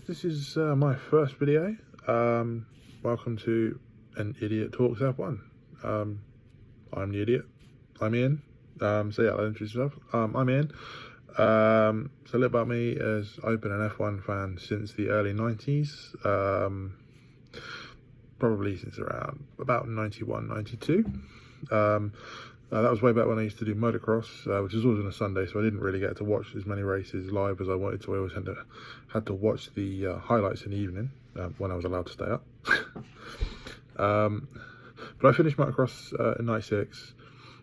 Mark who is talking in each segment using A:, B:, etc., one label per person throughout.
A: guys, this is my first video. Welcome to An Idiot Talks F1. I'm the idiot. I'm Ian. So yeah, I'll introduce myself. I'm Ian. So a little about me is I've been an F1 fan since the early 90s. Probably since around about 91, 92. That was way back when I used to do motocross, which was always on a Sunday, so I didn't really get to watch as many races live as I wanted to. I always had to watch the highlights in the evening when I was allowed to stay up. But I finished motocross in 96,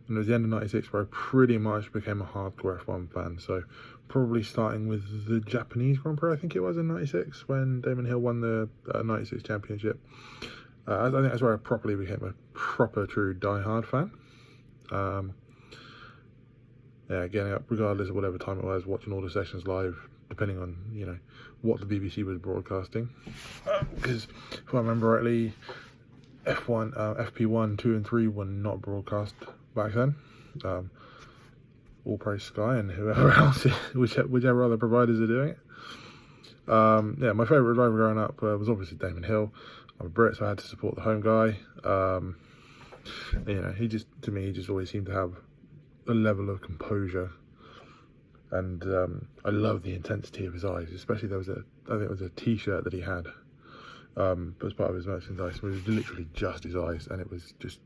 A: and it was the end of 96 where I pretty much became a hardcore F1 fan. So probably starting with the Japanese Grand Prix, I think it was in 96, when Damon Hill won the 96 championship. I think that's where I properly became a proper, true, die-hard fan. Yeah, getting up regardless of whatever time it was, watching all the sessions live, depending on, you know, what the BBC was broadcasting. Because if I remember rightly, F1, FP1, 2 and 3 were not broadcast back then. All praise Sky and whoever else, whichever other providers are doing it. Yeah, my favourite driver growing up was obviously Damon Hill. I'm a Brit, so I had to support the home guy. You know, he just always seemed to have a level of composure, and I love the intensity of his eyes. Especially I think it was a T-shirt that he had as part of his merchandise. It was literally just his eyes, and it's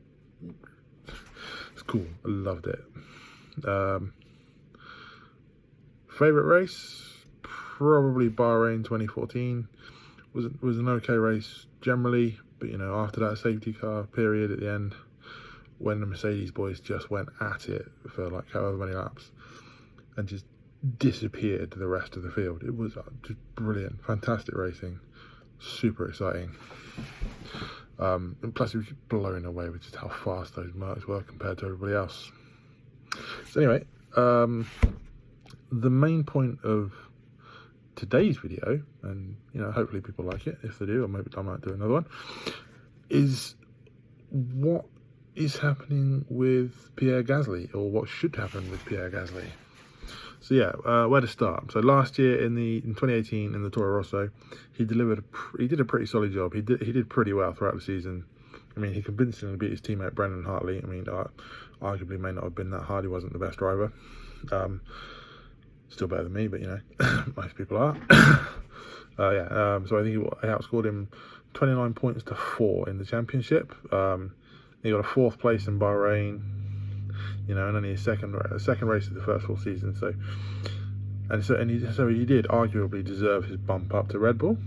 A: cool. I loved it. Favorite race, probably Bahrain 2014. Was an okay race generally, but you know, after that safety car period at the end, when the Mercedes boys just went at it for like however many laps and just disappeared to the rest of the field, it was just brilliant, fantastic racing, super exciting. And plus, it was just blown away with just how fast those Mercs were compared to everybody else. So anyway, the main point of today's video, and you know, hopefully people like it. If they do, I might do another one, is what is happening with Pierre Gasly, or what should happen with Pierre Gasly. So yeah, where to start? So last year in 2018 in the Toro Rosso, he did a pretty solid job. He did pretty well throughout the season. I mean, he convincingly beat his teammate Brendan Hartley. I mean, arguably may not have been that hard. He wasn't the best driver. Still better than me, but you know, most people are. So I think he outscored him 29 points to 4 in the championship. He got a 4th place in Bahrain, you know, and only a second race of the first full season. So he did arguably deserve his bump up to Red Bull.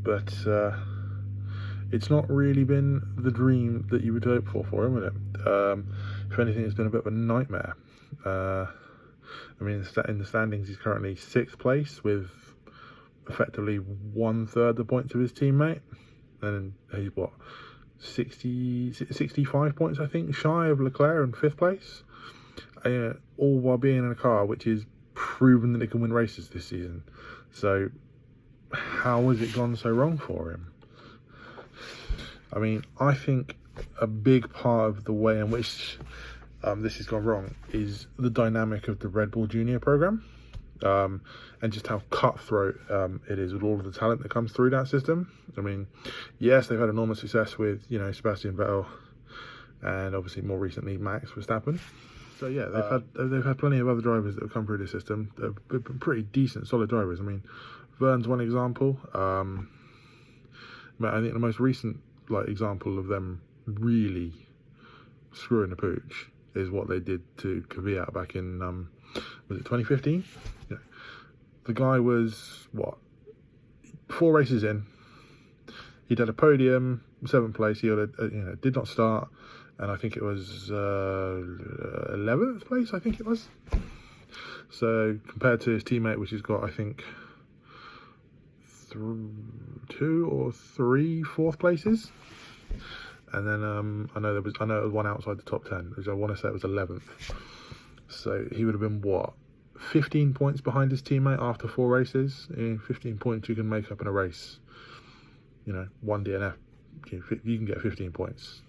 A: But it's not really been the dream that you would hope for him, would it? If anything, it's been a bit of a nightmare. I mean, in the standings, he's currently 6th place with effectively 1/3 the points of his teammate, and he's what, 65 points, I think, shy of Leclerc in 5th place, all while being in a car which is proven that it can win races this season. So how has it gone so wrong for him? I mean, I think a big part of the way in which this has gone wrong is the dynamic of the Red Bull Junior program, and just how cutthroat it is with all of the talent that comes through that system. I mean, yes, they've had enormous success with, you know, Sebastian Vettel, and obviously more recently Max Verstappen. So yeah, they've had plenty of other drivers that have come through the system. They've been pretty decent, solid drivers. I mean, Vern's one example. But I think the most recent example of them really screwing the pooch is what they did to Kvyat back in was it 2015? Yeah. The guy was 4 races in, he'd had a podium, 7th place. He did not start, and I think it was 11th place, I think it was. So compared to his teammate, which has got, I think, 2 or 3 4th places, and then I know it was one outside the top 10, which I want to say it was 11th. So he would have been 15 points behind his teammate after 4 races. 15 points you can make up in a race. You know, 1 DNF, you can get 15 points.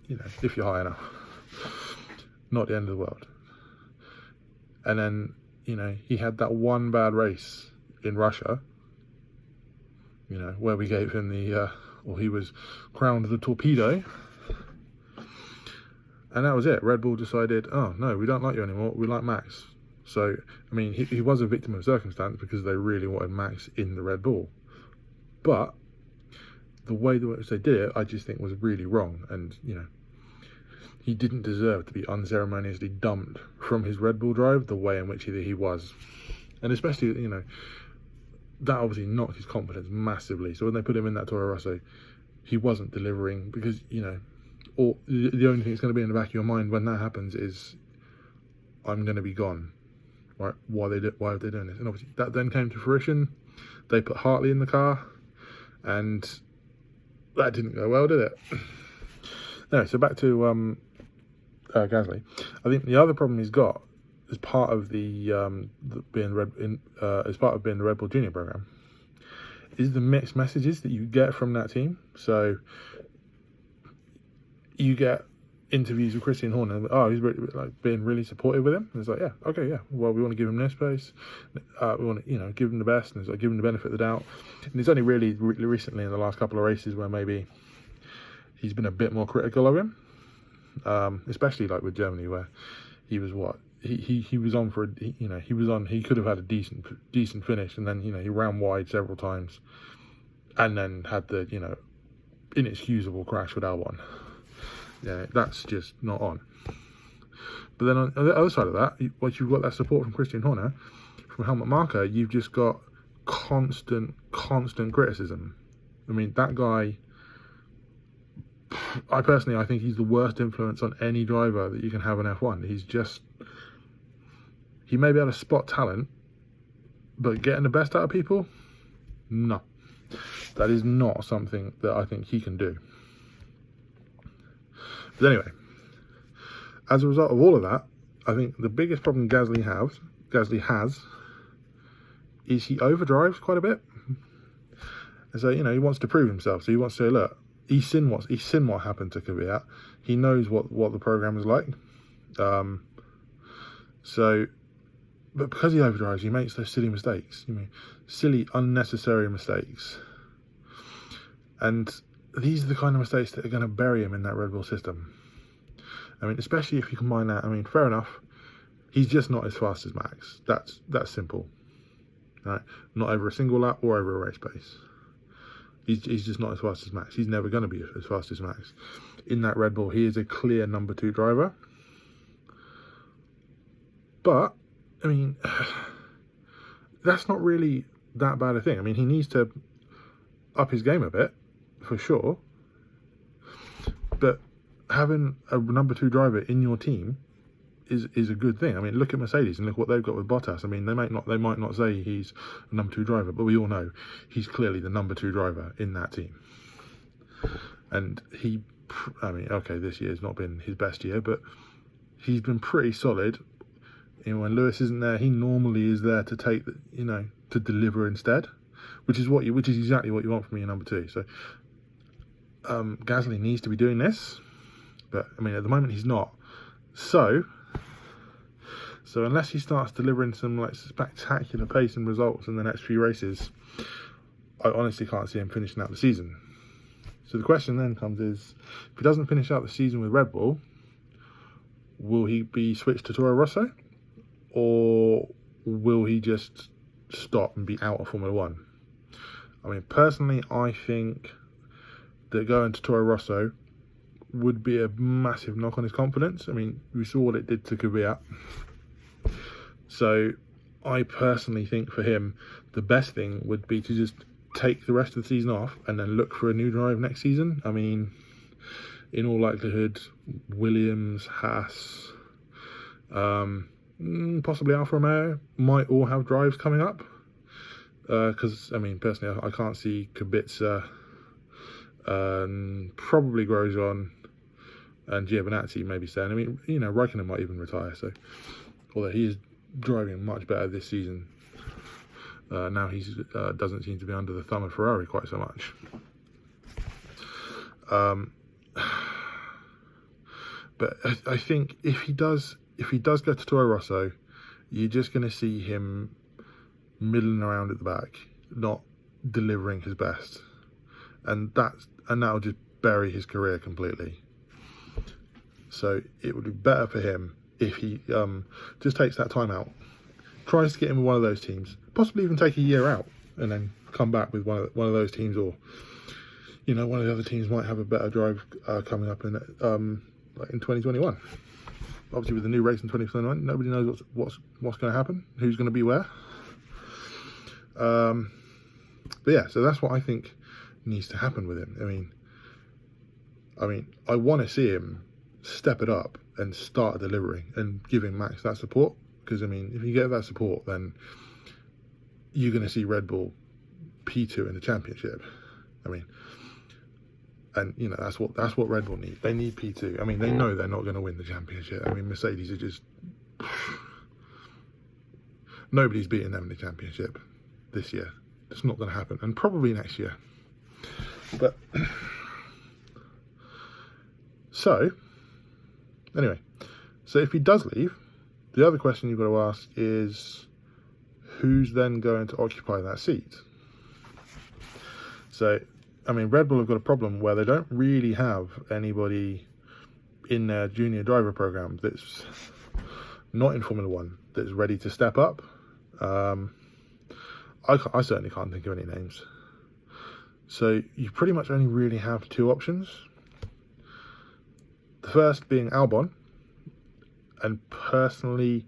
A: You know, if you're high enough. Not the end of the world. And then you know, he had that one bad race in Russia, you know, where we gave him he was crowned the torpedo. And that was it. Red Bull decided, oh, no, we don't like you anymore. We like Max. So, I mean, he was a victim of circumstance because they really wanted Max in the Red Bull. But the way in which they did it, I just think was really wrong. And, you know, he didn't deserve to be unceremoniously dumped from his Red Bull drive the way in which he was. And especially, you know, that obviously knocked his confidence massively. So when they put him in that Toro Rosso, he wasn't delivering because, you know, or the only thing that's going to be in the back of your mind when that happens is, I'm going to be gone. Right? Why are they doing this? And obviously that then came to fruition. They put Hartley in the car, and that didn't go well, did it? No. So back to Gasly. I think the other problem he's got as part of being the Red Bull Junior program is the mixed messages that you get from that team. So you get interviews with Christian Horner. Oh, he's being really supportive with him. And it's like, yeah, okay, yeah. Well, we want to give him this space. We want to, you know, give him the best, and it's like give him the benefit of the doubt. And it's only really recently in the last couple of races where maybe he's been a bit more critical of him, especially like with Germany, where he was he was on for he could have had a decent finish, and then, you know, he ran wide several times, and then had the, you know, inexcusable crash with Albon. Yeah, that's just not on. But then on the other side of that, once you've got that support from Christian Horner, from Helmut Marko, you've just got constant criticism. I mean, that guy, I think he's the worst influence on any driver that you can have in F1. He may be able to spot talent, but getting the best out of people, no. That is not something that I think he can do. But anyway, as a result of all of that, I think the biggest problem Gasly has is he overdrives quite a bit. And so, you know, he wants to prove himself. So he wants to say, look, he's seen what happened to Kvyat. He knows what the program is like. But because he overdrives, he makes those silly mistakes. You mean, silly, unnecessary mistakes. And these are the kind of mistakes that are going to bury him in that Red Bull system. I mean, especially if you combine that. I mean, fair enough, he's just not as fast as Max. That's simple. Right? Not over a single lap or over a race pace. He's just not as fast as Max. He's never going to be as fast as Max. In that Red Bull, he is a clear number 2 driver. But, I mean, that's not really that bad a thing. I mean, he needs to up his game a bit, for sure. But having a number 2 driver in your team is a good thing. I mean, look at Mercedes and look what they've got with Bottas. I mean, they might not say he's a number 2 driver, but we all know he's clearly the number 2 driver in that team. And this year's not been his best year, but he's been pretty solid. You know, when Lewis isn't there, he normally is there to take to deliver instead, which is exactly what you want from your number 2. So Gasly needs to be doing this, but I mean, at the moment he's not. So unless he starts delivering some spectacular pace and results in the next few races, I honestly can't see him finishing out the season. So the question then comes is, if he doesn't finish out the season with Red Bull, will he be switched to Toro Rosso, or will he just stop and be out of Formula 1? I mean, personally, I think that going to Toro Rosso would be a massive knock on his confidence. I mean, we saw what it did to Kvyat. So I personally think for him, the best thing would be to just take the rest of the season off and then look for a new drive next season. I mean, in all likelihood, Williams, Haas, possibly Alfa Romeo might all have drives coming up. Because, I mean, personally, I can't see Kubica, probably Grosjean, and Giovinazzi maybe staying. I mean, you know, Raikkonen might even retire. So, although he is driving much better this season, now he doesn't seem to be under the thumb of Ferrari quite so much. But I think if he does go to Toro Rosso, you're just going to see him middling around at the back, not delivering his best, and that'll just bury his career completely. So it would be better for him if he just takes that time out, tries to get in one of those teams, possibly even take a year out and then come back with one of those teams, or one of the other teams might have a better drive coming up in 2021. Obviously, with the new race in 2021, nobody knows what's going to happen, who's going to be where. But yeah, so that's what I think needs to happen with him. I mean, I want to see him step it up and start delivering and giving Max that support, because if you get that support, then you're going to see Red Bull P2 in the championship. And that's what Red Bull need. They need P2. They know they're not going to win the championship. Mercedes are just, nobody's beating them in the championship this year. It's not going to happen, and probably next year. But so anyway, so if he does leave, the other question you've got to ask is, who's then going to occupy that seat? So, Red Bull have got a problem where they don't really have anybody in their junior driver program that's not in Formula One that's ready to step up. I certainly can't think of any names. So you pretty much only really have two options. The first being Albon, and personally,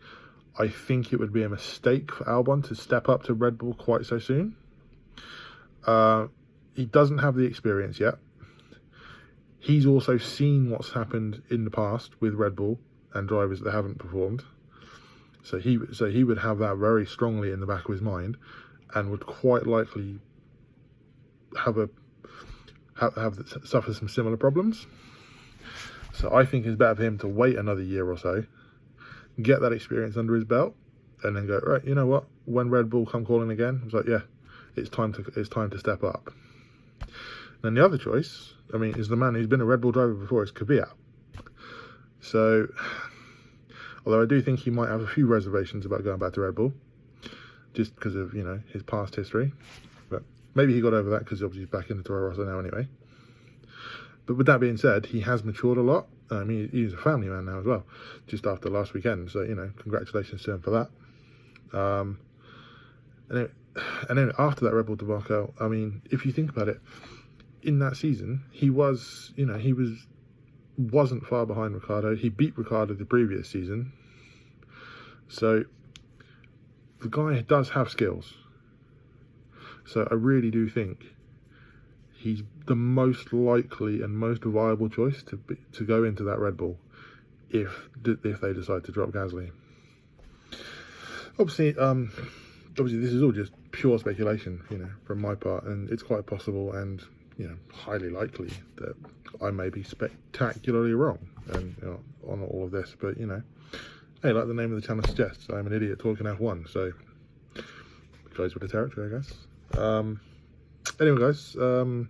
A: I think it would be a mistake for Albon to step up to Red Bull quite so soon. He doesn't have the experience yet. He's also seen what's happened in the past with Red Bull and drivers that haven't performed. So he would have that very strongly in the back of his mind, and would quite likely suffer some similar problems. So I think it's better for him to wait another year or so, get that experience under his belt, and then go, right, you know what? When Red Bull come calling again, it's like, yeah, it's time to step up. Then the other choice, is the man who's been a Red Bull driver before, is Kvyat. So, although I do think he might have a few reservations about going back to Red Bull, just because of his past history, but maybe he got over that because obviously he's back in the Toro Rosso now anyway. But with that being said, he has matured a lot. He's a family man now as well, just after last weekend. So congratulations to him for that. And then after that Red Bull debacle, if you think about it, in that season he wasn't far behind Ricciardo. He beat Ricciardo the previous season. So the guy does have skills. So I really do think he's the most likely and most viable choice to go into that Red Bull if they decide to drop Gasly. Obviously, this is all just pure speculation, from my part, and it's quite possible and highly likely that I may be spectacularly wrong and on all of this. But hey, like the name of the channel suggests, I'm an idiot talking F1, so it goes with the territory, I guess. Anyway, guys, that's going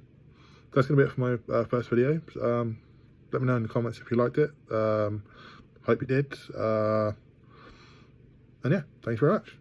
A: to be it for my first video. Let me know in the comments if you liked it. Hope you did. And yeah, thanks very much.